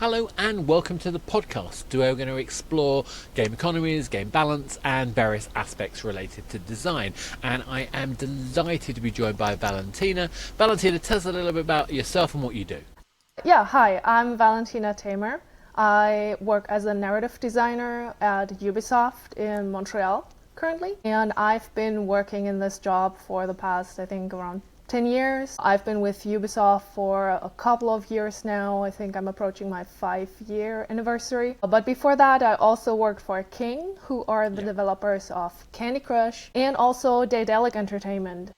Hello and welcome to the podcast where we're going to explore game economies, game balance and various aspects related to design. And I am delighted to be joined by Valentina. Valentina, tell us a little bit about yourself and what you do. Yeah, hi, I'm Valentina Tamer. I work as a narrative designer at Ubisoft in Montreal currently, and I've been working in this job for the past, I think, around 10 years. I've been with Ubisoft for a couple of years now. I think I'm approaching my 5-year anniversary. But before that, I also worked for King, who are the developers of Candy Crush, and also Daedalic Entertainment,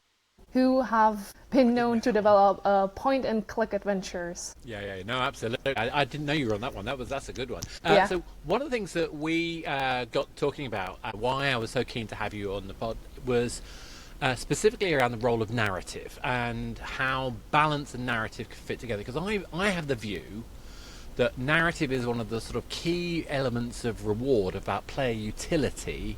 who have been known to develop point-and-click adventures. No, absolutely. I didn't know you were on that one. That's a good one. Yeah. So one of the things that we got talking about, why I was so keen to have you on the pod, was specifically around the role of narrative and how balance and narrative can fit together. Because I have the view that narrative is one of the sort of key elements of reward, about player utility,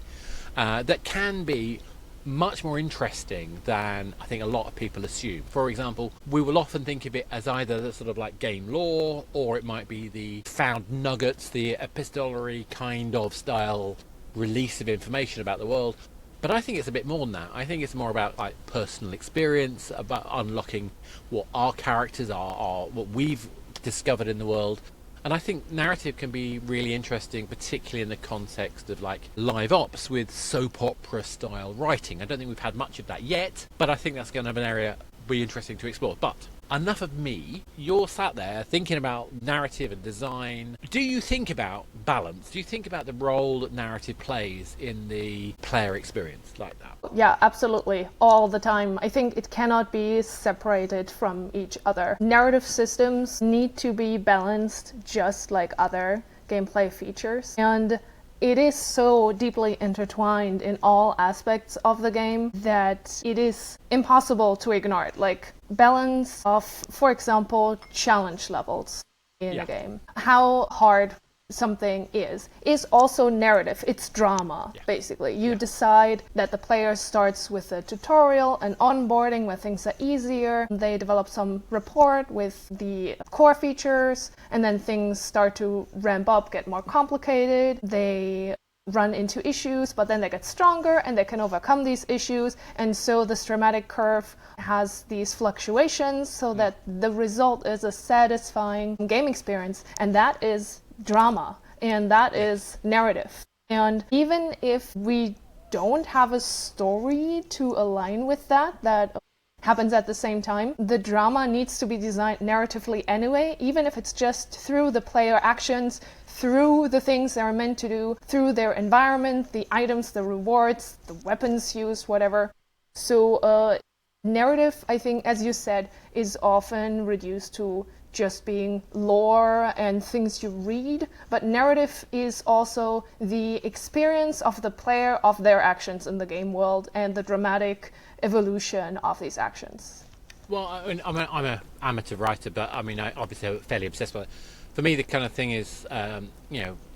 that can be much more interesting than I think a lot of people assume. For example, we will often think of it as either the sort of like game lore, or it might be the found nuggets, the epistolary kind of style release of information about the world. But I think it's a bit more than that. I think it's more about like personal experience, about unlocking what our characters are what we've discovered in the world. And I think narrative can be really interesting, particularly in the context of like live ops with soap opera style writing. I don't think we've had much of that yet, but I think that's going to have an area be interesting to explore. But enough of me. You're sat there thinking about narrative and design. Do you think about balance? Do you think about the role that narrative plays in the player experience like that? Yeah, absolutely. All the time. I think it cannot be separated from each other. Narrative systems need to be balanced just like other gameplay features. And it is so deeply intertwined in all aspects of the game that it is impossible to ignore it. Like balance of, for example, challenge levels in a game. How hard something is also narrative. It's drama, basically. You decide that the player starts with a tutorial and onboarding where things are easier. They develop some rapport with the core features, and then things start to ramp up, get more complicated. They run into issues, but then they get stronger and they can overcome these issues. And so the dramatic curve has these fluctuations so that the result is a satisfying game experience. And that is drama, and that is narrative. And even if we don't have a story to align with that happens at the same time, the drama needs to be designed narratively anyway, even if it's just through the player actions, through the things they're meant to do, through their environment, the items, the rewards, the weapons used, whatever. So narrative, I think, as you said, is often reduced to just being lore and things you read, but narrative is also the experience of the player of their actions in the game world and the dramatic evolution of these actions. Well, I'm an amateur writer, but I mean, obviously I'm fairly obsessed with it. For me, the kind of thing is,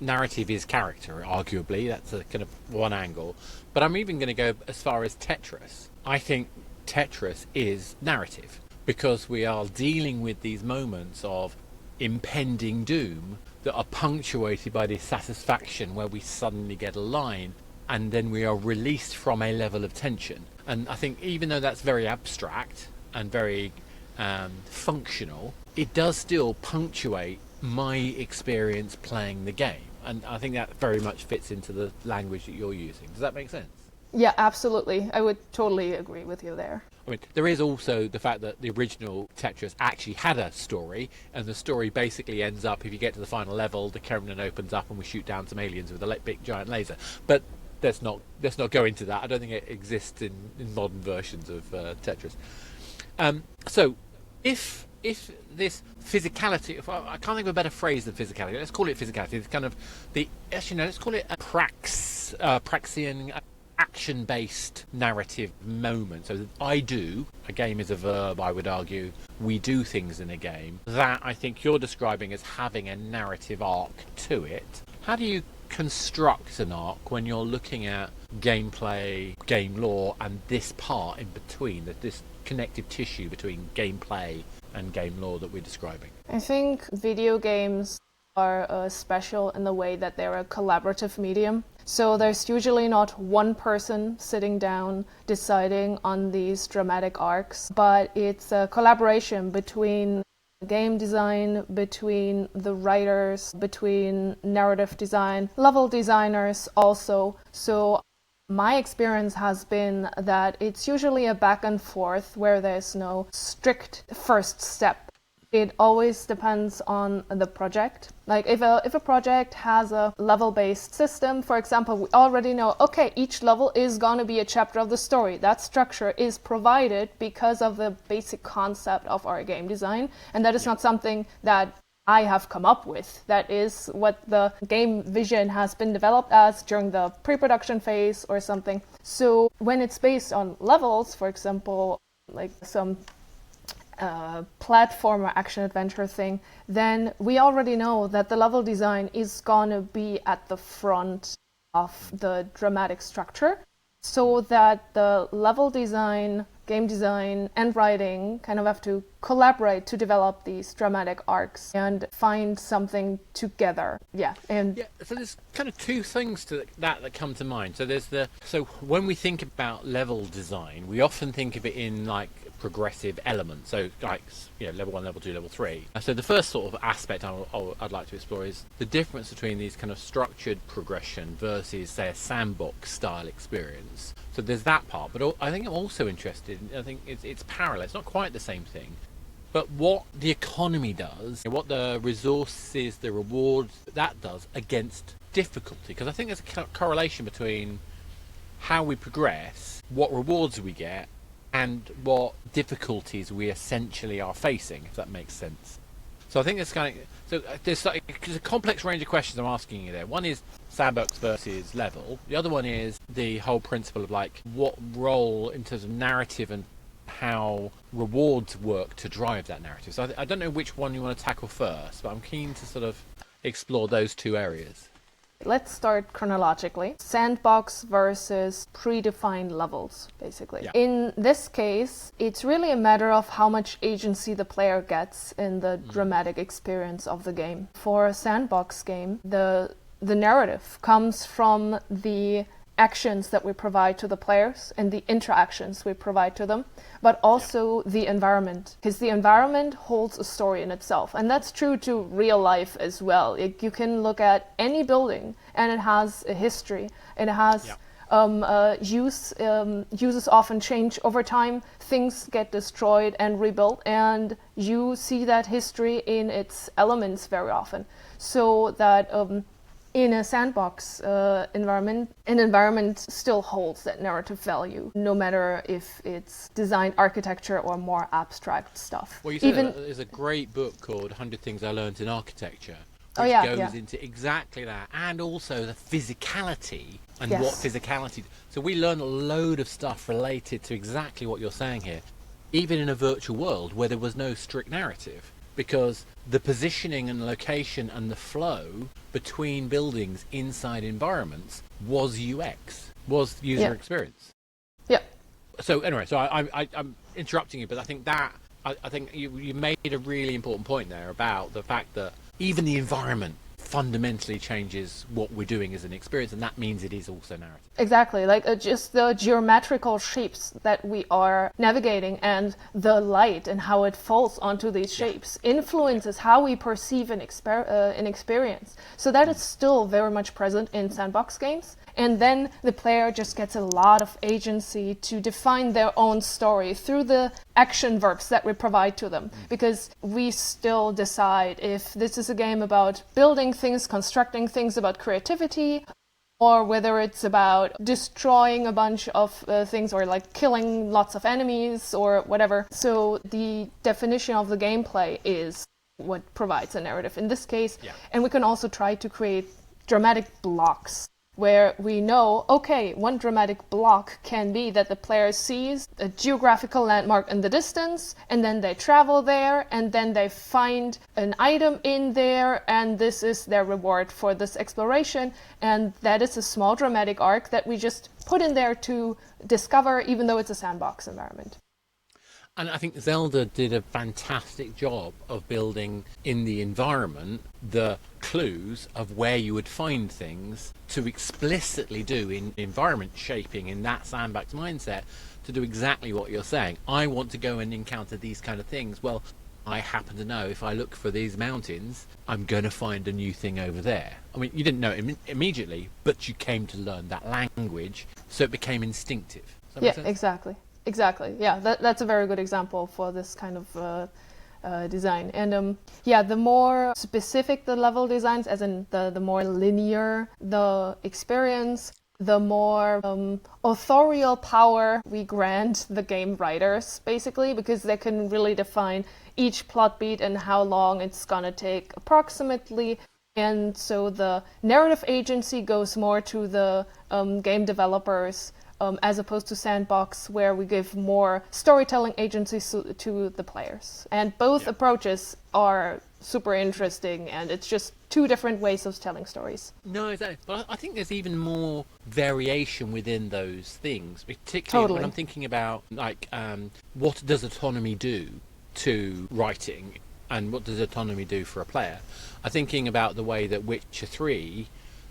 narrative is character, arguably. That's a kind of one angle. But I'm even going to go as far as Tetris. I think Tetris is narrative, because we are dealing with these moments of impending doom that are punctuated by this satisfaction where we suddenly get a line and then we are released from a level of tension. And I think even though that's very abstract and very functional, it does still punctuate my experience playing the game. And I think that very much fits into the language that you're using. Does that make sense? Yeah, absolutely. I would totally agree with you there. I mean, there is also the fact that the original Tetris actually had a story, and the story basically ends up, if you get to the final level, the cannon opens up and we shoot down some aliens with a big giant laser. But let's not go into that. I don't think it exists in modern versions of Tetris. So if this physicality, I can't think of a better phrase than physicality. Let's call it physicality. It's kind of let's call it a Praxian action-based narrative moment. So I do, a game is a verb, I would argue, we do things in a game. That I think you're describing as having a narrative arc to it. How do you construct an arc when you're looking at gameplay, game lore, and this part in between, this connective tissue between gameplay and game lore that we're describing? I think video games are special in the way that they're a collaborative medium. So there's usually not one person sitting down deciding on these dramatic arcs, but it's a collaboration between game design, between the writers, between narrative design, level designers also. So my experience has been that it's usually a back and forth where there's no strict first step. It always depends on the project. Like if a project has a level-based system, for example, we already know, okay, each level is going to be a chapter of the story. That structure is provided because of the basic concept of our game design. And that is not something that I have come up with. That is what the game vision has been developed as during the pre-production phase or something. So when it's based on levels, for example, like some platformer action adventure thing, then we already know that the level design is gonna be at the front of the dramatic structure, so that the level design, game design, and writing kind of have to collaborate to develop these dramatic arcs and find something together. So there's kind of two things to that come to mind. So when we think about level design, we often think of it in like progressive elements. So like, level 1, level 2, level 3. So the first sort of aspect I'd like to explore is the difference between these kind of structured progression versus, say, a sandbox style experience. So there's that part, but I think I'm also interested, I think it's parallel, it's not quite the same thing, but what the economy does, what the resources, the rewards, that does against difficulty. Because I think there's a correlation between how we progress, what rewards we get, and what difficulties we essentially are facing, if that makes sense. So I think there's a complex range of questions I'm asking you there. One is sandbox versus level. The other one is the whole principle of like what role in terms of narrative and how rewards work to drive that narrative. So I don't know which one you want to tackle first, but I'm keen to sort of explore those two areas. Let's start chronologically. Sandbox versus predefined levels, basically. Yeah. In this case, it's really a matter of how much agency the player gets in the dramatic experience of the game. For a sandbox game, the narrative comes from the actions that we provide to the players and the interactions we provide to them, but also the environment, because the environment holds a story in itself. And that's true to real life as well. You can look at any building and it has a history, and it has uses often change over time, things get destroyed and rebuilt, and you see that history in its elements very often. So that in a sandbox environment, an environment still holds that narrative value, no matter if it's design architecture or more abstract stuff. Well, you said there's a great book called 100 Things I Learned in Architecture, which goes into exactly that, and also the physicality and what physicality. So we learn a load of stuff related to exactly what you're saying here, even in a virtual world where there was no strict narrative. Because the positioning and location and the flow between buildings inside environments was UX, was user experience. Yeah. So anyway, I'm interrupting you, but I think I think you made a really important point there about the fact that even the environment fundamentally changes what we're doing as an experience, and that means it is also narrative. Exactly, like just the geometrical shapes that we are navigating and the light and how it falls onto these shapes influences how we perceive an experience. So that is still very much present in sandbox games. And then the player just gets a lot of agency to define their own story through the action verbs that we provide to them. Because we still decide if this is a game about building things, constructing things, about creativity, or whether it's about destroying a bunch of things, or like killing lots of enemies or whatever. So the definition of the gameplay is what provides a narrative in this case. And we can also try to create dramatic blocks, where we know, okay, one dramatic block can be that the player sees a geographical landmark in the distance, and then they travel there, and then they find an item in there, and this is their reward for this exploration. And that is a small dramatic arc that we just put in there to discover, even though it's a sandbox environment. And I think Zelda did a fantastic job of building in the environment the clues of where you would find things to explicitly do in environment shaping in that sandbox mindset to do exactly what you're saying. I want to go and encounter these kind of things. Well, I happen to know if I look for these mountains, I'm going to find a new thing over there. I mean, you didn't know it immediately, but you came to learn that language, so it became instinctive. Does that make sense? Exactly. Yeah, that's a very good example for this kind of design. And the more specific the level designs, as in the more linear the experience, the more authorial power we grant the game writers, basically, because they can really define each plot beat and how long it's gonna take approximately. And so the narrative agency goes more to the game developers, as opposed to Sandbox, where we give more storytelling agency to the players. And both approaches are super interesting, and it's just two different ways of telling stories. No, exactly. But I think there's even more variation within those things, particularly when I'm thinking about, like, what does autonomy do to writing, and what does autonomy do for a player? I'm thinking about the way that Witcher 3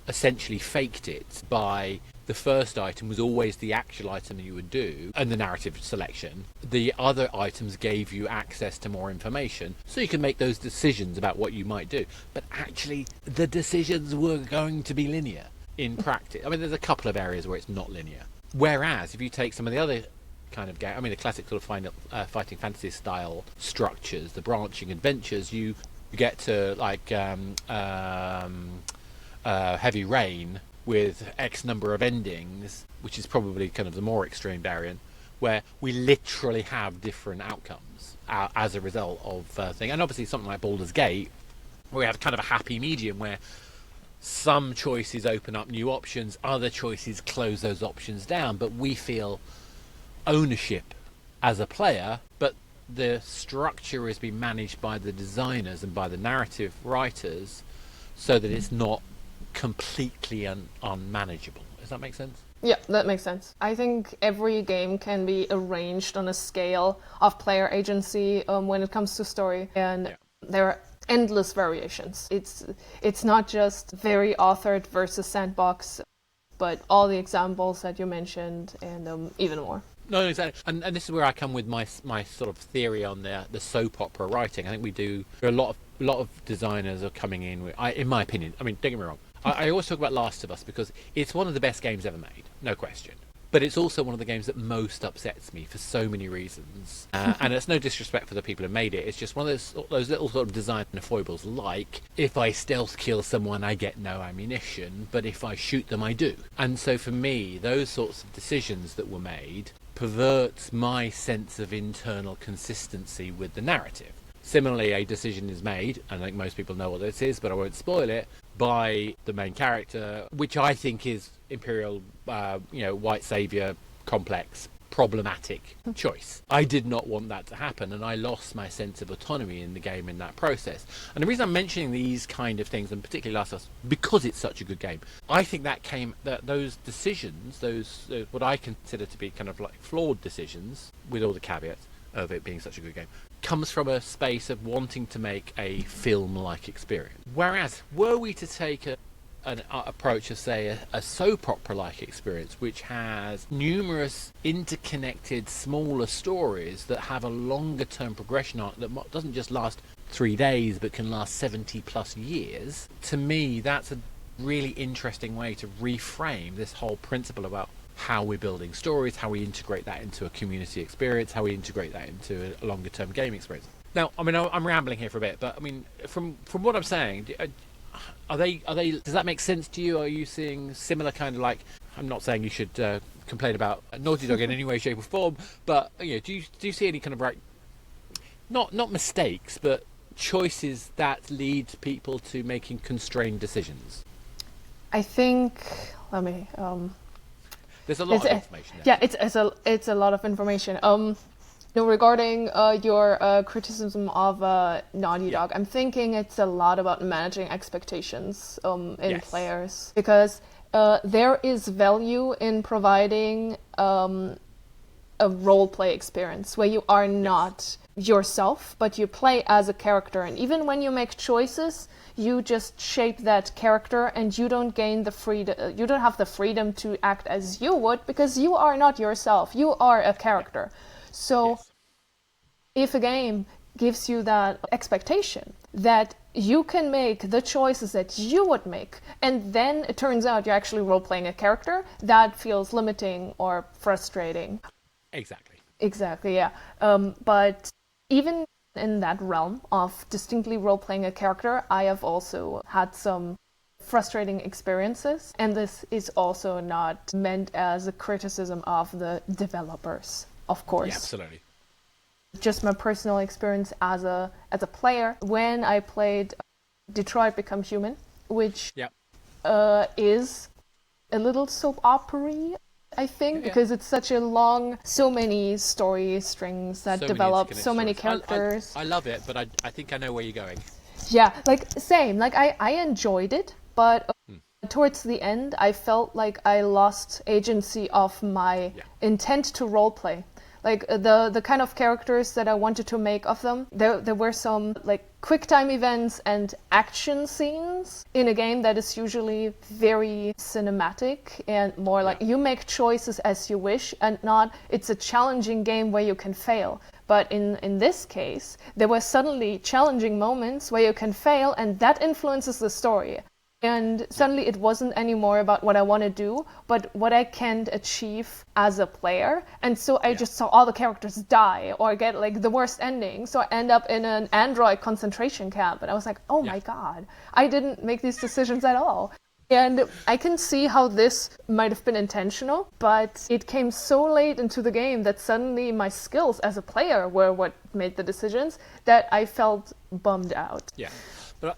essentially faked it by the first item was always the actual item you would do and the narrative selection. The other items gave you access to more information so you could make those decisions about what you might do. But actually, the decisions were going to be linear in practice. I mean, there's a couple of areas where it's not linear. Whereas if you take some of the other kind of game, I mean, the classic sort of fighting fantasy style structures, the branching adventures, you get to like Heavy Rain with X number of endings, which is probably kind of the more extreme variant, where we literally have different outcomes as a result of thing. And obviously something like Baldur's Gate, where we have kind of a happy medium where some choices open up new options, other choices close those options down, but we feel ownership as a player, but the structure is being managed by the designers and by the narrative writers so that it's not completely unmanageable. Does that make sense? Yeah, that makes sense. I think every game can be arranged on a scale of player agency when it comes to story, and there are endless variations. It's not just very authored versus sandbox, but all the examples that you mentioned and even more. No, exactly. And this is where I come with my sort of theory on the soap opera writing. I think there are a lot of designers are coming in with, in my opinion, I mean, don't get me wrong, I always talk about Last of Us because it's one of the best games ever made, no question. But it's also one of the games that most upsets me for so many reasons. And it's no disrespect for the people who made it. It's just one of those little sort of design foibles, like, if I stealth kill someone, I get no ammunition, but if I shoot them, I do. And so for me, those sorts of decisions that were made perverts my sense of internal consistency with the narrative. Similarly, a decision is made, and I think most people know what this is, but I won't spoil it, by the main character, which I think is Imperial, white savior, complex, problematic choice. I did not want that to happen, and I lost my sense of autonomy in the game in that process. And the reason I'm mentioning these kind of things, and particularly Last of Us, because it's such a good game, I think that those decisions, those what I consider to be kind of like flawed decisions, with all the caveats of it being such a good game, comes from a space of wanting to make a film-like experience. Whereas, were we to take an approach of, say, a soap opera-like experience, which has numerous interconnected smaller stories that have a longer-term progression arc that doesn't just last 3 days but can last 70 plus years, to me that's a really interesting way to reframe this whole principle about how we're building stories, how we integrate that into a community experience, how we integrate that into a longer-term game experience. Now, I mean, I'm rambling here for a bit, but I mean, from what I'm saying, are they? Does that make sense to you? Are you seeing similar kind of, like? I'm not saying you should complain about Naughty Dog in any way, shape, or form, but do you see any kind of not mistakes, but choices that lead people to making constrained decisions? I think. Let me. There's a lot of information there. Yeah, it's a lot of information. Regarding your criticism of Naughty Dog, I'm thinking it's a lot about managing expectations in players, because there is value in providing a a role play experience where you are not yourself, but you play as a character. And even when you make choices, you just shape that character, and you don't gain the freedom. You don't have the freedom to act as you would, because you are not yourself. You are a character. So if a game gives you that expectation that you can make the choices that you would make, and then it turns out you're actually role-playing a character, that feels limiting or frustrating. Exactly, yeah. But even in that realm of distinctly role-playing a character, I have also had some frustrating experiences, and this is also not meant as a criticism of the developers, of course. Yeah, absolutely. Just my personal experience as a player when I played Detroit Become Human, which is a little soap opera-y, I think, because it's such a long, so many story strings that develop so many characters. I love it, but I think I know where you're going. Yeah, like same. Like I enjoyed it, but towards the end, I felt like I lost agency of my intent to roleplay. Like the kind of characters that I wanted to make of them, there were some like quick time events and action scenes in a game that is usually very cinematic and more like you make choices as you wish, and not it's a challenging game where you can fail. But in this case, there were suddenly challenging moments where you can fail, and that influences the story. And suddenly it wasn't anymore about what I want to do, but what I can achieve as a player. And so I just saw all the characters die or get like the worst ending. So I end up in an android concentration camp. And I was like, oh my God, I didn't make these decisions at all. And I can see how this might have been intentional, but it came so late into the game that suddenly my skills as a player were what made the decisions that I felt bummed out. Yeah. But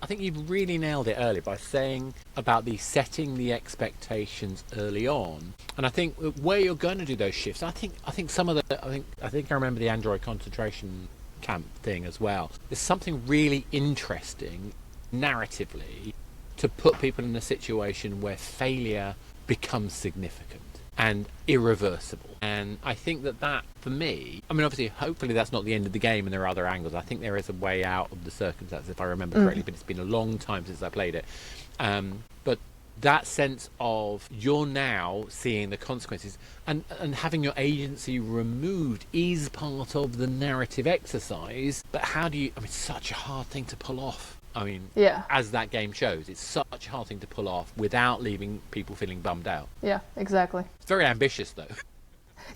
I think you've really nailed it earlier by saying about setting the expectations early on. And I think where you're going to do those shifts, I think some of the, I think I remember the Android concentration camp thing as well. There's something really interesting narratively to put people in a situation where failure becomes significant and irreversible. And I think that for me, I mean, obviously, hopefully that's not the end of the game and there are other angles. I think there is a way out of the circumstances, if I remember correctly, but it's been a long time since I played it. But that sense of you're now seeing the consequences and having your agency removed is part of the narrative exercise. But how do you, I mean, it's such a hard thing to pull off. I mean, as that game shows, it's such a hard thing to pull off without leaving people feeling bummed out. Yeah, exactly. It's very ambitious, though.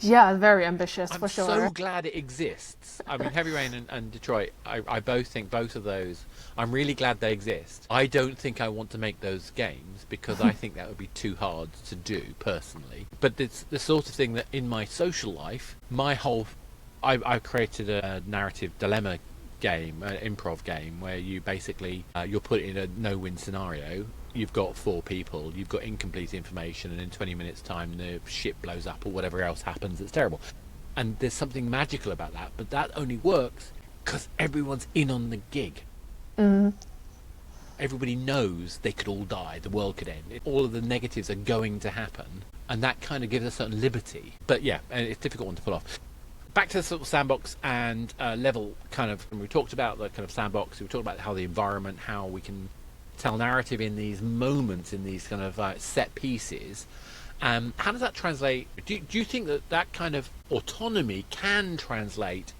Yeah, very ambitious, for sure. I'm so glad it exists. I mean, Heavy Rain and Detroit, I both think both of those, I'm really glad they exist. I don't think I want to make those games because I think that would be too hard to do, personally. But it's the sort of thing that in my social life, I created a narrative dilemma game, an improv game, where you basically you're put in a no-win scenario. You've got 4 people, you've got incomplete information, and in 20 minutes time the ship blows up or whatever else happens that's terrible. And there's something magical about that, but that only works because everyone's in on the gig. Everybody knows they could all die, the world could end, all of the negatives are going to happen, and that kind of gives a certain liberty. But yeah, it's a difficult one to pull off. Back to the sort of sandbox and level kind of, we talked about the kind of sandbox, we talked about how the environment, how we can tell narrative in these moments, in these kind of set pieces. How does that translate? Do you think that kind of autonomy can translate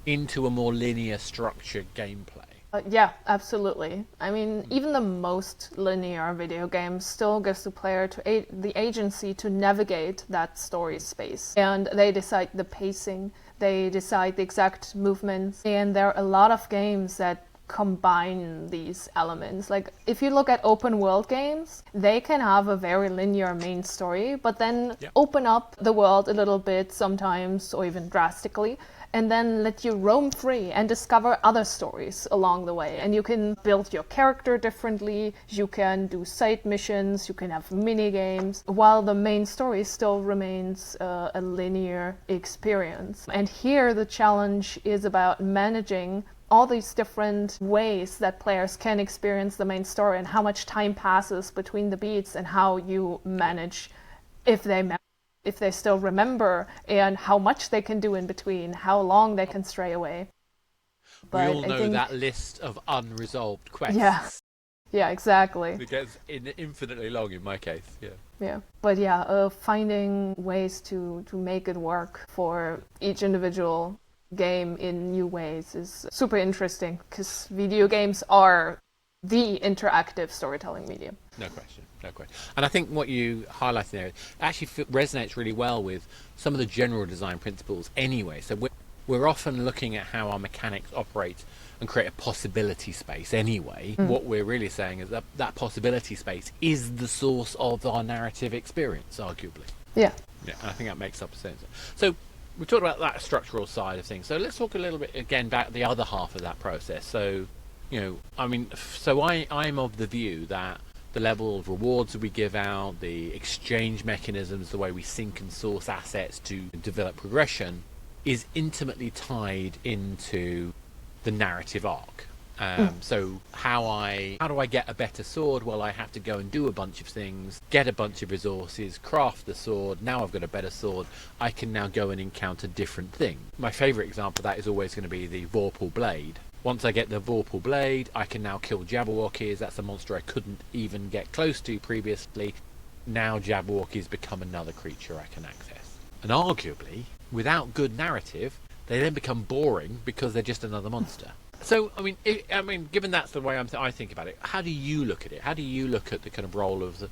into a more linear structured gameplay? Yeah, absolutely. I mean, even the most linear video game still gives the player the agency to navigate that story space. And they decide the pacing, they decide the exact movements. And there are a lot of games that combine these elements. Like, if you look at open world games, they can have a very linear main story, but then open up the world a little bit sometimes, or even drastically, and then let you roam free and discover other stories along the way. And you can build your character differently, you can do side missions, you can have mini games, while the main story still remains a linear experience. And here the challenge is about managing all these different ways that players can experience the main story, and how much time passes between the beats, and how you manage, if they manage, if they still remember, and how much they can do in between, how long they can stray away. But we all know that list of unresolved quests. Yeah. Yeah, exactly. It gets infinitely long in my case, yeah. Yeah, but yeah, finding ways to make it work for each individual game in new ways is super interesting, because video games are the interactive storytelling medium. No question, no question. And I think what you highlighted there actually resonates really well with some of the general design principles anyway. So we're often looking at how our mechanics operate and create a possibility space anyway. What we're really saying is that that possibility space is the source of our narrative experience, arguably. Yeah. Yeah, and I think that makes sense. So we talked about that structural side of things. So let's talk a little bit again about the other half of that process. So, I'm of the view that the level of rewards that we give out, the exchange mechanisms, the way we sync and source assets to develop progression is intimately tied into the narrative arc. So how do I get a better sword? Well, I have to go and do a bunch of things, get a bunch of resources, craft the sword. Now I've got a better sword. I can now go and encounter different things. My favourite example of that is always going to be the Vorpal Blade. Once I get the Vorpal Blade, I can now kill Jabberwockies. That's a monster I couldn't even get close to previously. Now Jabberwockies become another creature I can access. And arguably, without good narrative, they then become boring because they're just another monster. So, given that's the way I think about it, how do you look at it? How do you look at the kind of role of the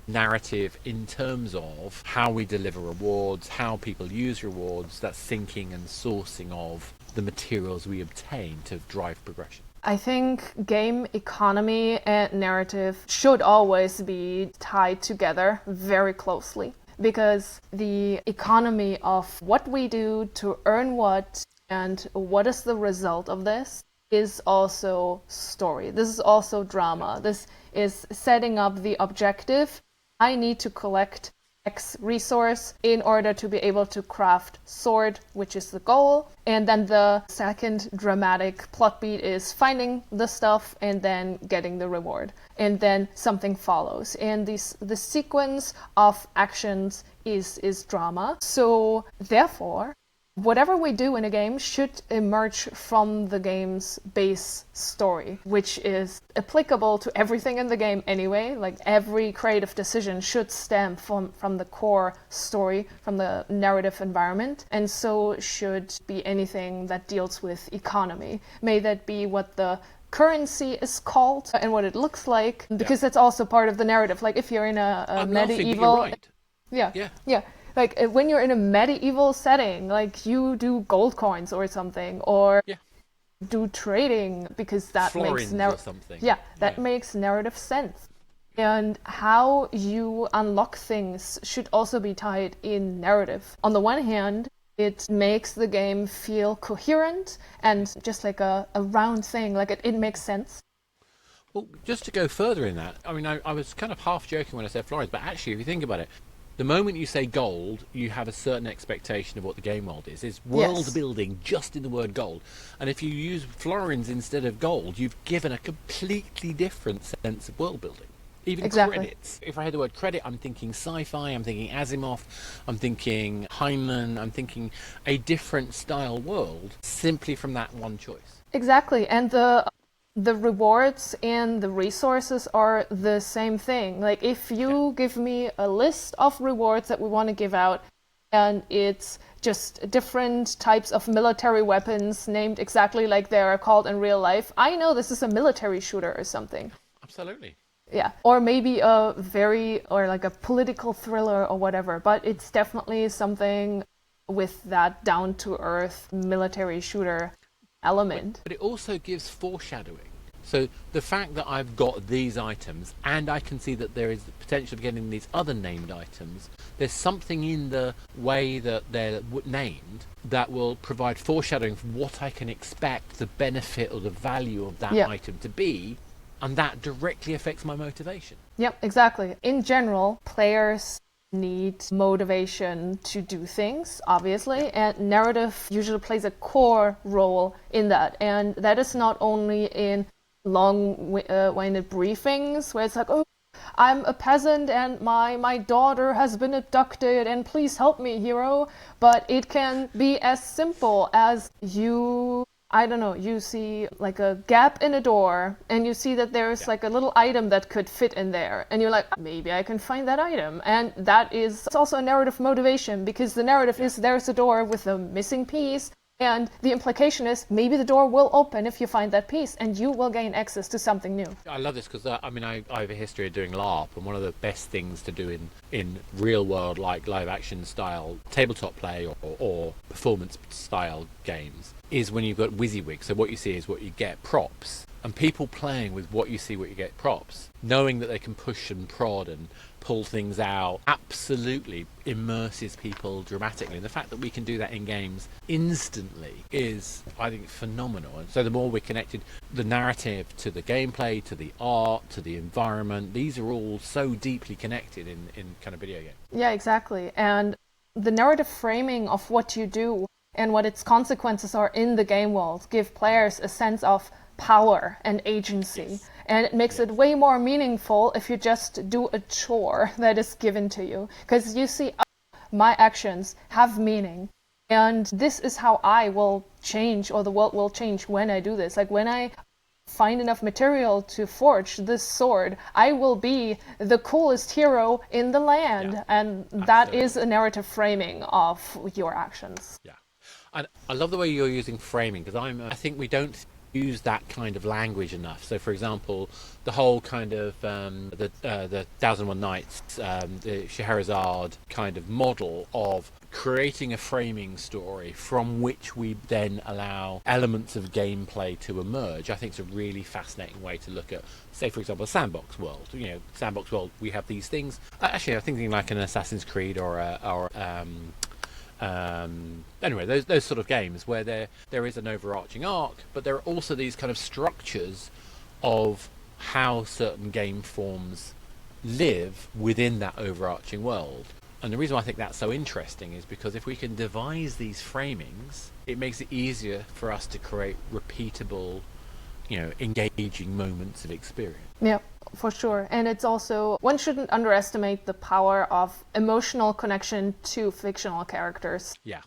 narrative in terms of how we deliver rewards, how people use rewards, that syncing and sourcing of the materials we obtain to drive progression? I think game economy and narrative should always be tied together very closely, because the economy of what we do to earn what and what is the result of this is also story. This is also drama. This is setting up the objective. I need to collect X resource in order to be able to craft sword, which is the goal. And then the second dramatic plot beat is finding the stuff and then getting the reward. And then something follows. And the sequence of actions is drama. So therefore, whatever we do in a game should emerge from the game's base story, which is applicable to everything in the game anyway. Like every creative decision should stem from the core story, from the narrative environment, and so should be anything that deals with economy. May that be what the currency is called and what it looks like, because that's also part of the narrative. Like if you're in a medieval... Right. Yeah. Like when you're in a medieval setting, like you do gold coins or something, or do trading, because that Florins makes or something. Makes narrative sense. And how you unlock things should also be tied in narrative. On the one hand, it makes the game feel coherent and just like a round thing, like it makes sense. Well, just to go further in that, I was kind of half joking when I said Florins, but actually, if you think about it, the moment you say gold, you have a certain expectation of what the game world is. It's world building just in the word gold. And if you use florins instead of gold, you've given a completely different sense of world building. Even credits. If I hear the word credit, I'm thinking sci-fi, I'm thinking Asimov, I'm thinking Heinlein, I'm thinking a different style world simply from that one choice. Exactly. And the rewards and the resources are the same thing. Like if you give me a list of rewards that we want to give out, and it's just different types of military weapons named exactly like they are called in real life, I know this is a military shooter or something. Absolutely. Yeah, or maybe like a political thriller or whatever, but it's definitely something with that down-to-earth military shooter element. But it also gives foreshadowing. So the fact that I've got these items and I can see that there is the potential of getting these other named items, there's something in the way that they're named that will provide foreshadowing for what I can expect the benefit or the value of that item to be, and that directly affects my motivation. Yep, exactly. In general, players need motivation to do things, obviously, and narrative usually plays a core role in that. And that is not only in long-winded briefings where it's like, oh, I'm a peasant and my daughter has been abducted and please help me, hero. But it can be as simple as I don't know, you see like a gap in a door and you see that there's like a little item that could fit in there. And you're like, maybe I can find that item. And that is also a narrative motivation, because the narrative is there's a door with a missing piece. And the implication is maybe the door will open if you find that piece and you will gain access to something new. I love this because I have a history of doing LARP, and one of the best things to do in real world, like live action style tabletop play or performance style games, is when you've got WYSIWYG. So what you see is what you get, props. And people playing with what you see, what you get, props, knowing that they can push and prod and pull things out, absolutely immerses people dramatically. And the fact that we can do that in games instantly is, I think, phenomenal. And so the more we're connected, the narrative to the gameplay, to the art, to the environment, these are all so deeply connected in kind of video games. Yeah, exactly. And the narrative framing of what you do and what its consequences are in the game world give players a sense of power and agency. Yes. And it makes it way more meaningful if you just do a chore that is given to you. Because you see, my actions have meaning. And this is how I will change, or the world will change when I do this. Like when I find enough material to forge this sword, I will be the coolest hero in the land. Yeah, and that absolutely is a narrative framing of your actions. Yeah. And I love the way you're using framing, because I think we don't use that kind of language enough. So, for example, the whole kind of the 1001 Nights, the Scheherazade kind of model of creating a framing story from which we then allow elements of gameplay to emerge, I think is a really fascinating way to look at, say, for example, a sandbox world. Sandbox world, we have these things. Actually, I'm thinking like an Assassin's Creed anyway, those sort of games where there is an overarching arc, but there are also these kind of structures of how certain game forms live within that overarching world. And the reason why I think that's so interesting is because if we can devise these framings, it makes it easier for us to create repeatable, engaging moments of experience. Yeah, for sure. And it's also, one shouldn't underestimate the power of emotional connection to fictional characters. Yeah.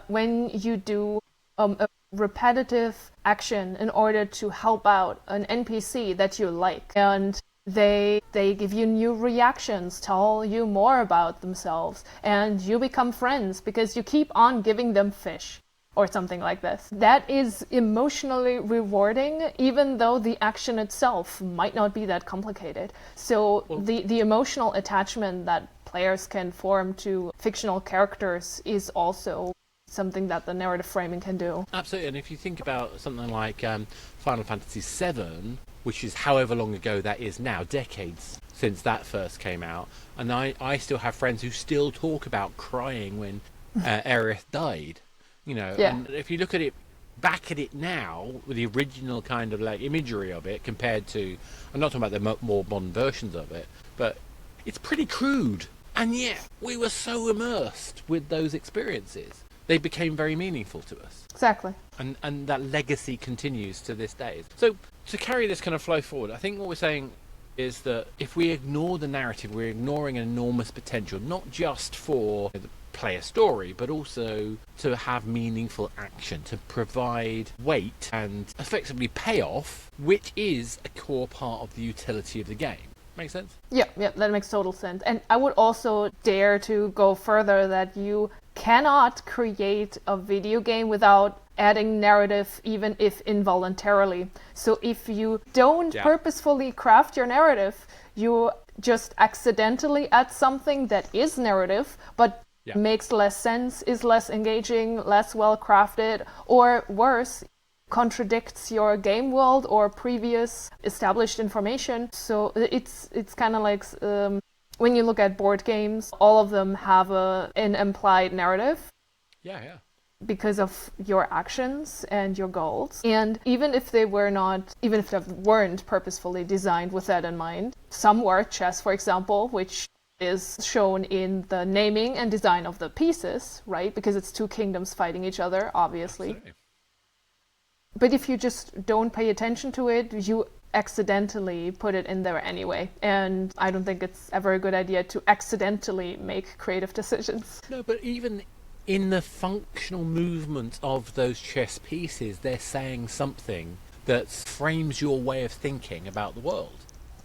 When you do a repetitive action in order to help out an NPC that you like, and they give you new reactions, tell you more about themselves, and you become friends because you keep on giving them fish or something like this. That is emotionally rewarding, even though the action itself might not be that complicated. So the emotional attachment that players can form to fictional characters is also something that the narrative framing can do. Absolutely. And if you think about something like Final Fantasy VII, which is however long ago that is now, decades since that first came out, and I still have friends who still talk about crying when Aerith died. And if you look at it, back at it now, with the original kind of like imagery of it compared to, I'm not talking about the more modern versions of it, but it's pretty crude. And yet, we were so immersed with those experiences. They became very meaningful to us. Exactly. And that legacy continues to this day. So to carry this kind of flow forward, I think what we're saying is that if we ignore the narrative, we're ignoring an enormous potential, not just for the play a story, but also to have meaningful action, to provide weight and effectively payoff, which is a core part of the utility of the game. Make sense? Yeah, that makes total sense. And I would also dare to go further that you cannot create a video game without adding narrative, even if involuntarily. So if you don't purposefully craft your narrative, you just accidentally add something that is narrative, but makes less sense, is less engaging, less well crafted, or worse, contradicts your game world or previous established information. So it's kind of like when you look at board games, all of them have an implied narrative. Yeah. Because of your actions and your goals. And even if they weren't purposefully designed with that in mind, some were, chess, for example, which is shown in the naming and design of the pieces, right? Because it's two kingdoms fighting each other, obviously. Absolutely. But if you just don't pay attention to it, you accidentally put it in there anyway. And I don't think it's ever a good idea to accidentally make creative decisions. No, but even in the functional movement of those chess pieces, they're saying something that frames your way of thinking about the world.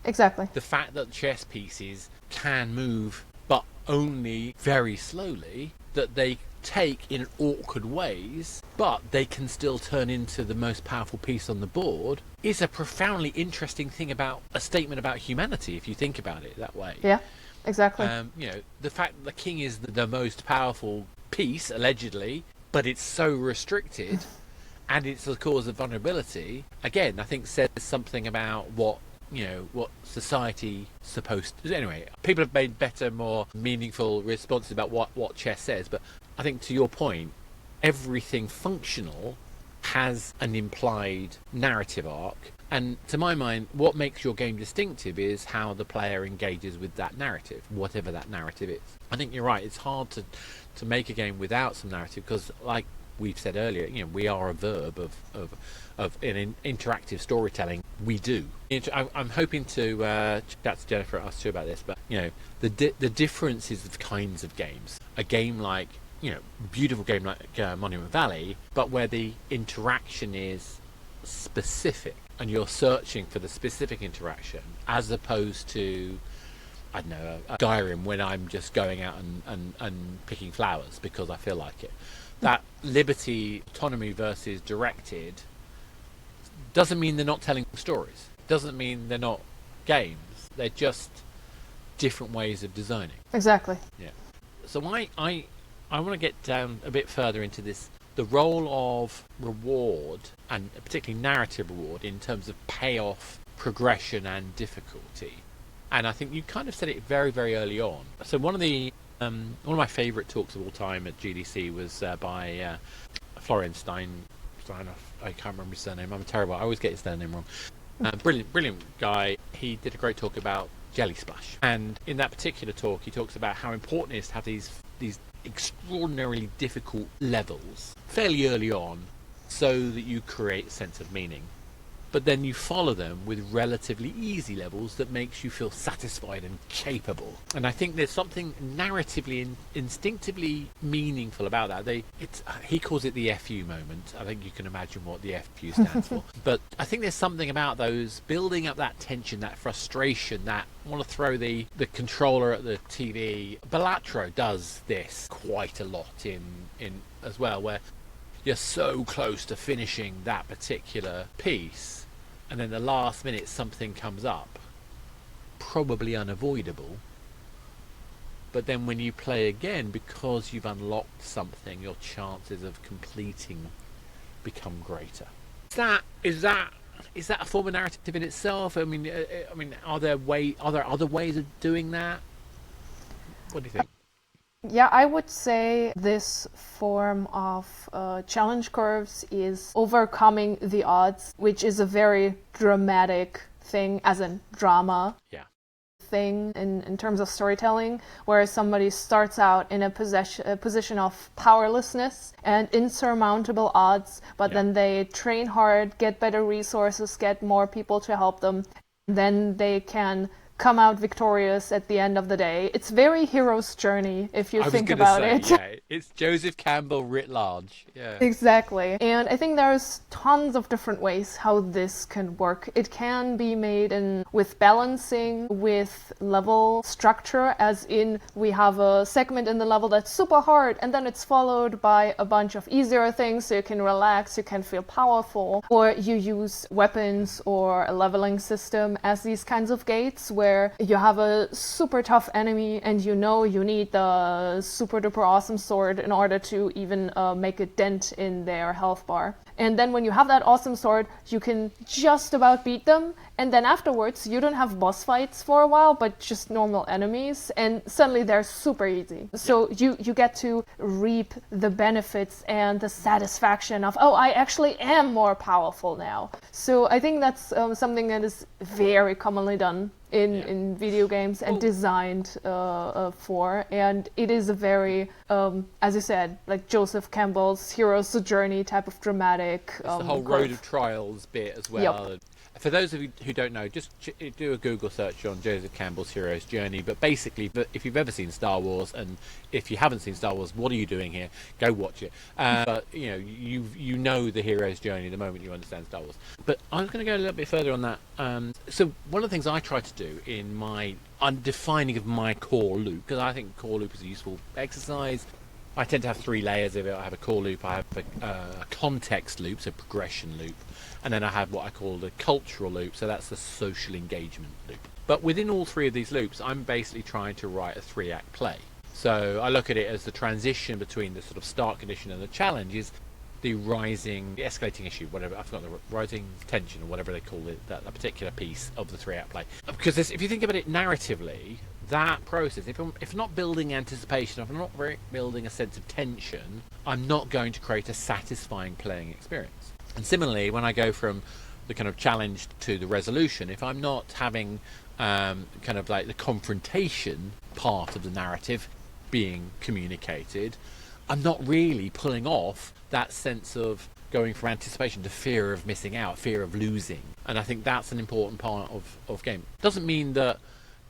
Exactly. The fact that chess pieces can move, but only very slowly, that they take in awkward ways, but they can still turn into the most powerful piece on the board, is a profoundly interesting thing about a statement about humanity, if you think about it that way. Yeah, exactly. The fact that the king is the most powerful piece, allegedly, but it's so restricted, and it's a cause of vulnerability, again, I think says something about what society supposed to. Anyway, people have made better, more meaningful responses about what chess says, but I think to your point, everything functional has an implied narrative arc, and to my mind, what makes your game distinctive is how the player engages with that narrative, whatever that narrative is. I think you're right, it's hard to make a game without some narrative, because like we've said earlier, we are a verb of in interactive storytelling. We do. I'm hoping to chat to Jennifer and us too about this, but the differences of kinds of games. A game like beautiful game like Monument Valley, but where the interaction is specific and you're searching for the specific interaction, as opposed to I don't know, a Skyrim when I'm just going out and picking flowers because I feel like it. That liberty, autonomy versus directed doesn't mean they're not telling stories. Doesn't mean they're not games. They're just different ways of designing. Exactly. Yeah. So I want to get down a bit further into this, the role of reward, and particularly narrative reward, in terms of payoff, progression and difficulty. And I think you kind of said it very, very early on. So one of my favourite talks of all time at GDC was by Florian Steinhoff. I can't remember his surname. I'm terrible. I always get his surname wrong. Brilliant guy. He did a great talk about Jelly Splash. And in that particular talk, he talks about how important it is to have these extraordinarily difficult levels fairly early on so that you create a sense of meaning. But then you follow them with relatively easy levels that makes you feel satisfied and capable. And I think there's something narratively and instinctively meaningful about that. He calls it the FU moment. I think you can imagine what the FU stands for. But I think there's something about those building up that tension, that frustration, that want to throw the controller at the TV. Balatro does this quite a lot in as well, where you're so close to finishing that particular piece, and then the last minute something comes up, probably unavoidable, but then when you play again, because you've unlocked something, your chances of completing become greater. Is that a form of narrative in itself? I mean, are there other ways of doing that? What do you think? Yeah, I would say this form of challenge curves is overcoming the odds, which is a very dramatic thing, as in drama. Yeah. Thing in terms of storytelling, where somebody starts out in a position of powerlessness and insurmountable odds, but then they train hard, get better resources, get more people to help them, then they can come out victorious at the end of the day. It's very hero's journey if you think about it. Yeah, it's Joseph Campbell writ large. Yeah. Exactly. And I think there's tons of different ways how this can work. It can be made with balancing, with level structure, as in we have a segment in the level that's super hard and then it's followed by a bunch of easier things so you can relax, you can feel powerful, or you use weapons or a leveling system as these kinds of gates where you have a super tough enemy and you need the super duper awesome sword in order to even make a dent in their health bar. And then when you have that awesome sword, you can just about beat them. And then afterwards, you don't have boss fights for a while, but just normal enemies. And suddenly they're super easy. So you get to reap the benefits and the satisfaction of, oh, I actually am more powerful now. So I think that's something that is very commonly done in video games and designed for. And it is a very, as you said, like Joseph Campbell's hero's journey type of dramatic. It's the whole road of trials bit as well. Yep. For those of you who don't know, just do a Google search on Joseph Campbell's hero's journey. But basically, if you've ever seen Star Wars, and if you haven't seen Star Wars, what are you doing here? Go watch it. But you know the hero's journey the moment you understand Star Wars. But I was going to go a little bit further on that. So one of the things I try to do in my defining of my core loop, because I think core loop is a useful exercise. I tend to have 3 layers of it. I have a core loop, I have a context loop, so progression loop, and then I have what I call the cultural loop, so that's the social engagement loop. But within all 3 of these loops, I'm basically trying to write a 3-act play. So I look at it as the transition between the sort of start condition and the challenge is the escalating issue, whatever, I've forgotten, the rising tension or whatever they call it, that particular piece of the 3-act play. Because if you think about it narratively, that process, if I'm not building anticipation, if I'm not building a sense of tension, I'm not going to create a satisfying playing experience. And similarly, when I go from the kind of challenge to the resolution, if I'm not having kind of like the confrontation part of the narrative being communicated, I'm not really pulling off that sense of going from anticipation to fear of missing out, fear of losing. And I think that's an important part of game. Doesn't mean that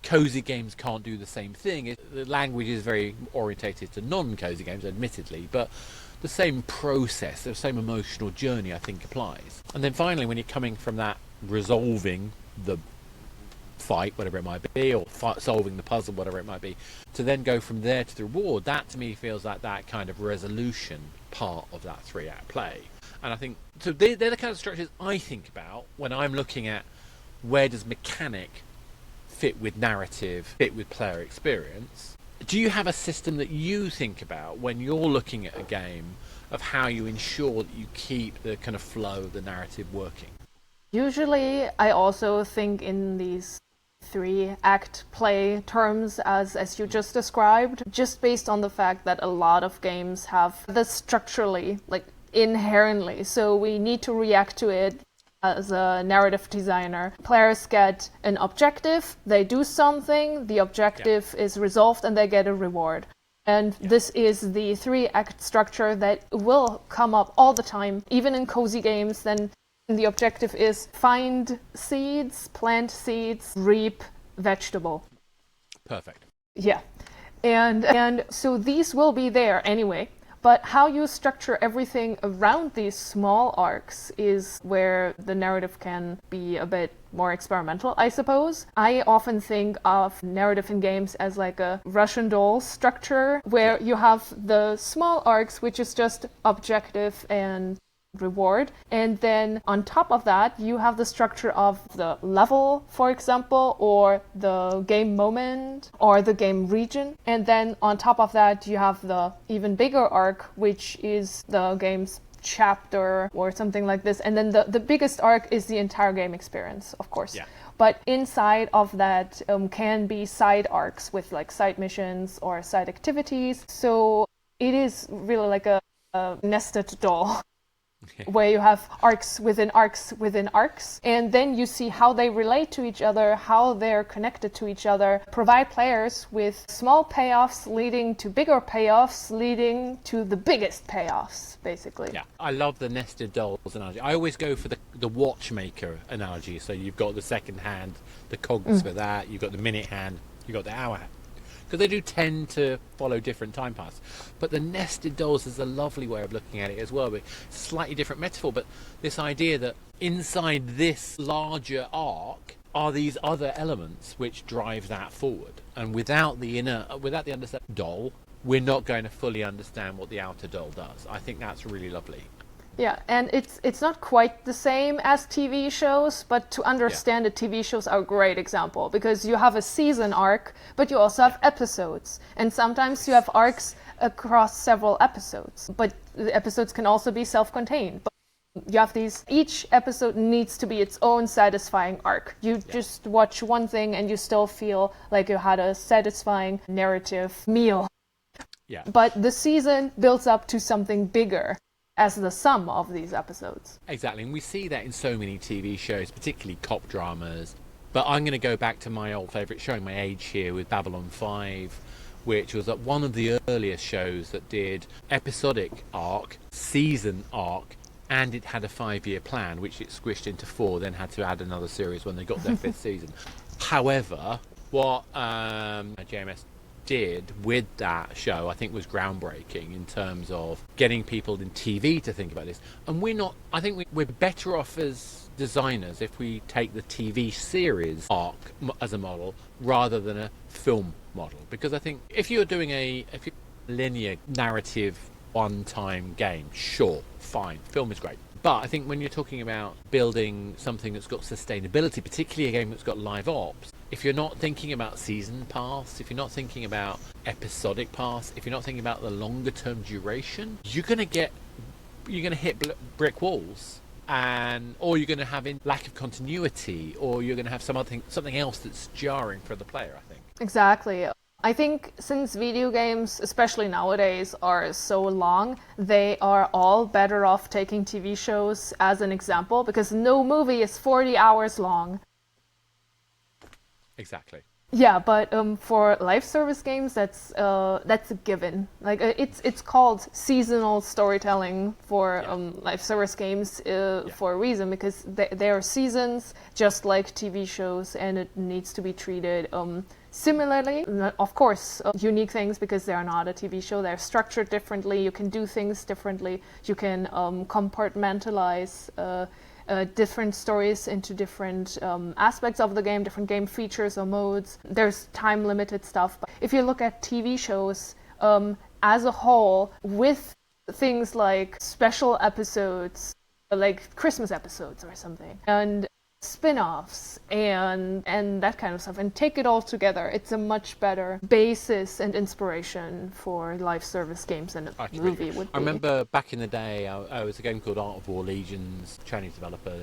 cozy games can't do the same thing. The language is very orientated to non-cozy games, admittedly, but the same process, the same emotional journey, I think, applies. And then finally, when you're coming from that resolving the fight, whatever it might be, or solving the puzzle, whatever it might be, to then go from there to the reward, that to me feels like that kind of resolution part of that 3-act play. And I think, so they're the kind of structures I think about when I'm looking at where does mechanic fit with narrative, fit with player experience. Do you have a system that you think about when you're looking at a game of how you ensure that you keep the kind of flow of the narrative working? Usually, I also think in these 3-act play terms as you just described, just based on the fact that a lot of games have this structurally, like inherently, so we need to react to it. As a narrative designer, players get an objective, they do something, the objective is resolved, and they get a reward. And this is the 3-act structure that will come up all the time, even in cozy games. Then the objective is find seeds, plant seeds, reap vegetable. Perfect. Yeah. And so these will be there anyway. But how you structure everything around these small arcs is where the narrative can be a bit more experimental, I suppose. I often think of narrative in games as like a Russian doll structure, where you have the small arcs, which is just objective and reward, and then on top of that you have the structure of the level, for example, or the game moment or the game region, and then on top of that you have the even bigger arc, which is the game's chapter or something like this, and then the biggest arc is the entire game experience, of course. But inside of that can be side arcs with like side missions or side activities, so it is really like a nested doll where you have arcs within arcs within arcs, and then you see how they relate to each other, how they're connected to each other, provide players with small payoffs leading to bigger payoffs leading to the biggest payoffs, basically. Yeah, I love the nested dolls analogy. I always go for the watchmaker analogy. So you've got the second hand, the cogs for that, you've got the minute hand, you've got the hour hand. Because they do tend to follow different time paths. But the nested dolls is a lovely way of looking at it as well. But it's a slightly different metaphor, but this idea that inside this larger arc are these other elements which drive that forward. And without the understanding doll, we're not going to fully understand what the outer doll does. I think that's really lovely. Yeah, and it's not quite the same as TV shows, but to understand it, TV shows are a great example, because you have a season arc, but you also have episodes. And sometimes you have arcs across several episodes, but the episodes can also be self-contained. But you have these, each episode needs to be its own satisfying arc. You just watch one thing and you still feel like you had a satisfying narrative meal. Yeah. But the season builds up to something bigger as the sum of these episodes. Exactly, and we see that in so many TV shows, particularly cop dramas. But I'm going to go back to my old favourite, showing my age here, with Babylon 5, which was one of the earliest shows that did episodic arc, season arc, and it had a 5-year plan, which it squished into 4, then had to add another series when they got their 5th season. However, what JMS did with that show, I think, was groundbreaking in terms of getting people in TV to think about this. And I think we're better off as designers if we take the TV series arc as a model rather than a film model, because I think if you're doing a linear narrative one-time game, sure, fine, film is great. But I think when you're talking about building something that's got sustainability, particularly a game that's got live ops, if you're not thinking about season pass, if you're not thinking about episodic pass, if you're not thinking about the longer term duration, you're going to hit brick walls, or you're going to have lack of continuity, or you're going to have something else that's jarring for the player, I think. Exactly. I think since video games, especially nowadays, are so long, they are all better off taking TV shows as an example, because no movie is 40 hours long. Exactly. Yeah, but for live service games, that's a given. Like it's called seasonal storytelling for live service games for a reason, because they are seasons just like TV shows, and it needs to be treated similarly. Of course, unique things, because they are not a TV show. They're structured differently. You can do things differently. You can compartmentalize different stories into different aspects of the game, different game features or modes. There's time-limited stuff. But if you look at TV shows as a whole, with things like special episodes, like Christmas episodes or something, and spin-offs and that kind of stuff, and take it all together, it's a much better basis and inspiration for live service games than a movie would be. I remember back in the day, I was a game called Art of War Legions, Chinese developer,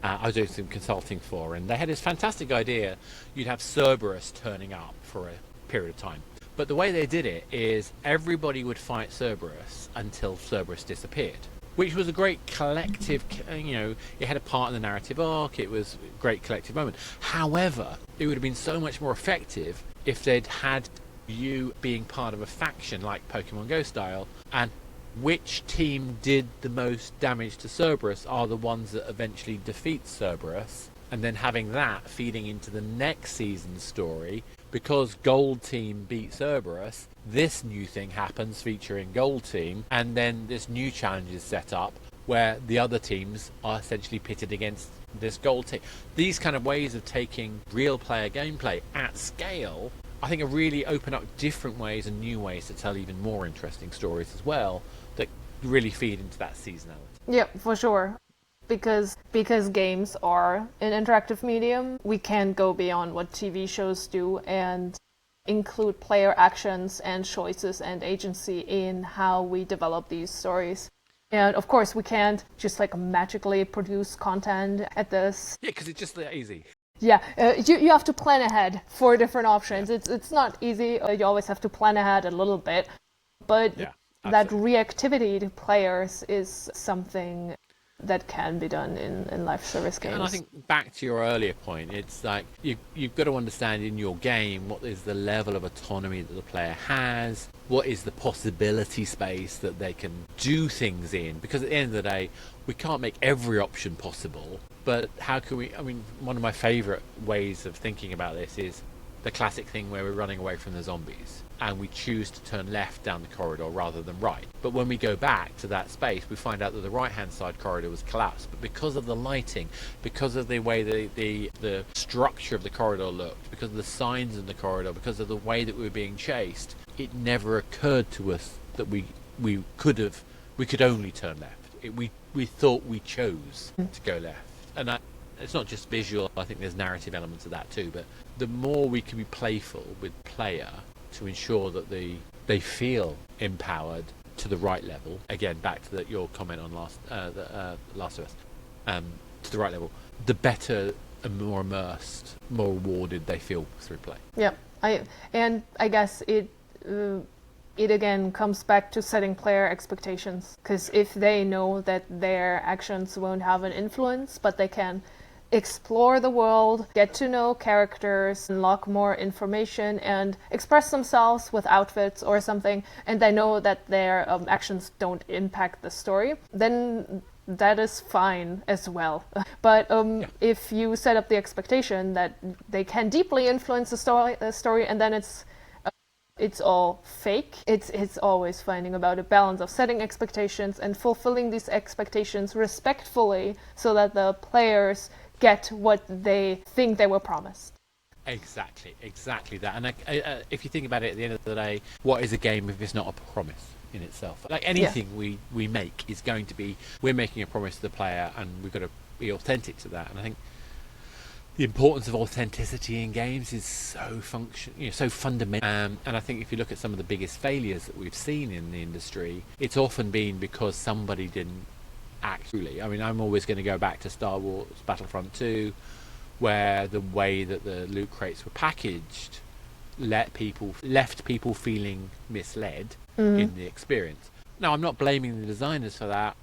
I was doing some consulting for, and they had this fantastic idea. You'd have Cerberus turning up for a period of time, but the way they did it is everybody would fight Cerberus until Cerberus disappeared, which was a great collective, it had a part in the narrative arc, it was a great collective moment. However, it would have been so much more effective if they'd had you being part of a faction like Pokemon Go style, and which team did the most damage to Cerberus are the ones that eventually defeat Cerberus, and then having that feeding into the next season's story. Because Gold Team beat Cerberus, this new thing happens featuring Gold Team, and then this new challenge is set up where the other teams are essentially pitted against this Gold Team. These kind of ways of taking real player gameplay at scale, I think, are really open up different ways and new ways to tell even more interesting stories as well, that really feed into that seasonality. Yeah, for sure. Because games are an interactive medium, we can't go beyond what TV shows do and include player actions and choices and agency in how we develop these stories. And of course, we can't just magically produce content at this. Yeah, because it's just that easy. Yeah, you have to plan ahead for different options. Yeah. It's not easy. You always have to plan ahead a little bit, but that reactivity to players is something that can be done in live service games. And I think back to your earlier point, it's like you've got to understand in your game what is the level of autonomy that the player has, what is the possibility space that they can do things in, because at the end of the day, we can't make every option possible, but how can we, one of my favourite ways of thinking about this is the classic thing where we're running away from the zombies and we choose to turn left down the corridor rather than right. But when we go back to that space, we find out that the right-hand side corridor was collapsed. But because of the lighting, because of the way the structure of the corridor looked, because of the signs in the corridor, because of the way that we were being chased, it never occurred to us that we could only turn left. We thought we chose to go left. And it's not just visual, I think there's narrative elements of that too, but the more we can be playful with player to ensure that they feel empowered to the right level, again back to your comment on Last of Us, to the right level, the better and more immersed, more rewarded they feel through play. Yeah, I guess it again comes back to setting player expectations, because if they know that their actions won't have an influence, but they can explore the world, get to know characters, unlock more information, and express themselves with outfits or something, and they know that their actions don't impact the story, then that is fine as well. But if you set up the expectation that they can deeply influence the story, and then it's all fake. It's always finding about a balance of setting expectations and fulfilling these expectations respectfully so that the players get what they think they were promised. Exactly that. And if you think about it, at the end of the day, what is a game if it's not a promise in itself? Like anything we make is going to be, we're making a promise to the player, and we've got to be authentic to that. And I think the importance of authenticity in games is so fundamental. And I think if you look at some of the biggest failures that we've seen in the industry, it's often been because somebody didn't act truly. I mean, I'm always going to go back to Star Wars Battlefront 2, where the way that the loot crates were packaged left people feeling misled in the experience. Now, I'm not blaming the designers for that.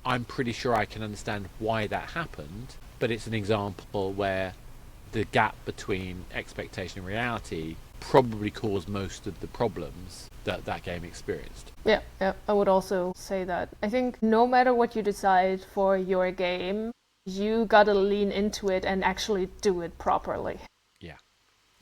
I'm pretty sure I can understand why that happened, but it's an example where the gap between expectation and reality probably caused most of the problems that game experienced. Yeah, I would also say that. I think no matter what you decide for your game, you gotta lean into it and actually do it properly. Yeah,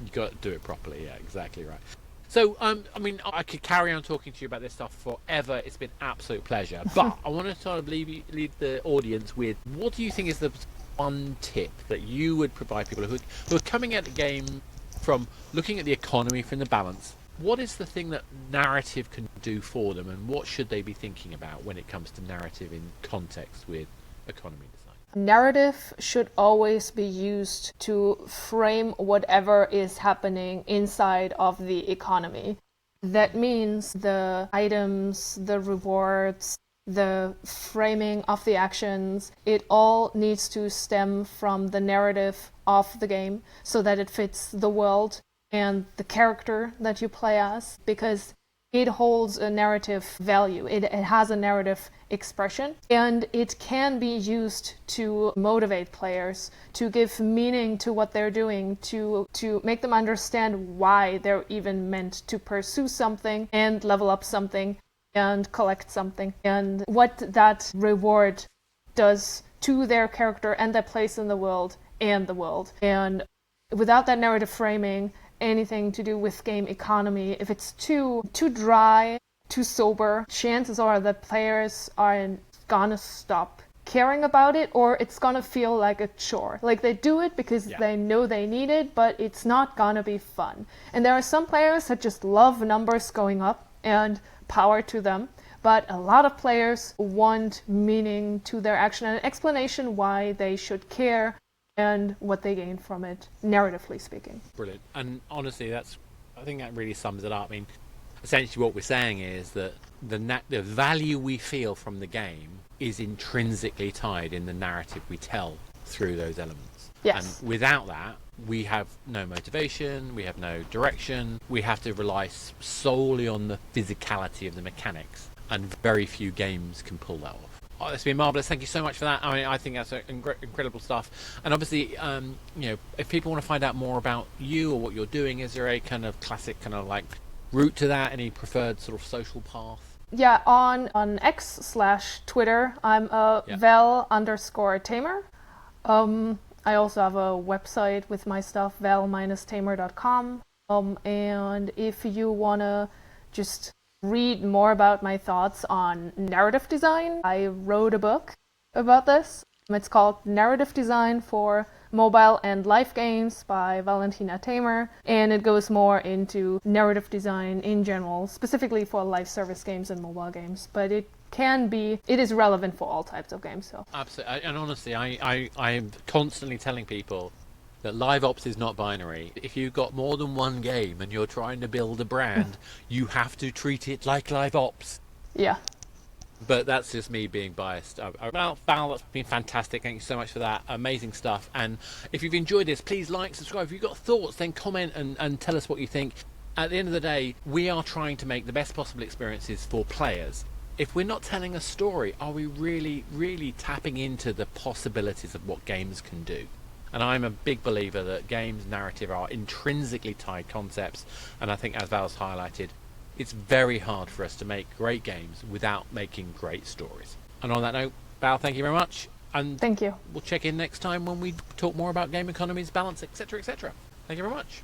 you gotta do it properly. Yeah, exactly right. So, I mean, I could carry on talking to you about this stuff forever. It's been an absolute pleasure. But I want to sort of leave the audience with, what do you think is the one tip that you would provide people who are coming at the game from looking at the economy, from the balance? What is the thing that narrative can do for them, and what should they be thinking about when it comes to narrative in context with economy design? Narrative should always be used to frame whatever is happening inside of the economy. That means the items, the rewards, the framing of the actions, it all needs to stem from the narrative of the game so that it fits the world and the character that you play as, because it holds a narrative value. It has a narrative expression, and it can be used to motivate players, to give meaning to what they're doing, to make them understand why they're even meant to pursue something and level up something and collect something, and what that reward does to their character and their place in the world and the world. And without that narrative framing, anything to do with game economy, if it's too dry, too sober, chances are that players are gonna stop caring about it, or it's gonna feel like a chore. Like they do it because they know they need it, but it's not gonna be fun. And there are some players that just love numbers going up, and power to them. But a lot of players want meaning to their action and an explanation why they should care and what they gain from it, narratively speaking. Brilliant. And honestly, I think that really sums it up. I mean, essentially what we're saying is that the value we feel from the game is intrinsically tied in the narrative we tell through those elements. Yes. And without that, we have no motivation, we have no direction, we have to rely solely on the physicality of the mechanics, and very few games can pull that off. Oh, that's been marvellous. Thank you so much for that. I mean, I think that's incredible stuff. And obviously, if people want to find out more about you or what you're doing, is there a kind of classic kind of like route to that? Any preferred sort of social path? Yeah, on X/Twitter, I'm Val_Tamer. I also have a website with my stuff, val-tamer.com. And if you want to just read more about my thoughts on narrative design, I wrote a book about this. It's called Narrative Design for Mobile and Live Games by Valentina Tamer, and it goes more into narrative design in general, specifically for live service games and mobile games, but it is relevant for all types of games. So absolutely. And honestly, I am constantly telling people that live ops is not binary. If you've got more than one game and you're trying to build a brand, you have to treat it like live ops. Yeah. But that's just me being biased. Well, Val, that's been fantastic. Thank you so much for that. Amazing stuff. And if you've enjoyed this, please like, subscribe. If you've got thoughts, then comment and tell us what you think. At the end of the day, we are trying to make the best possible experiences for players. If we're not telling a story, are we really, really tapping into the possibilities of what games can do? And I'm a big believer that games narrative are intrinsically tied concepts. And I think, as Val's highlighted, it's very hard for us to make great games without making great stories. And on that note, Val, thank you very much. And Thank you. we'll check in next time when we talk more about game economies, balance, etc., etc. Thank you very much.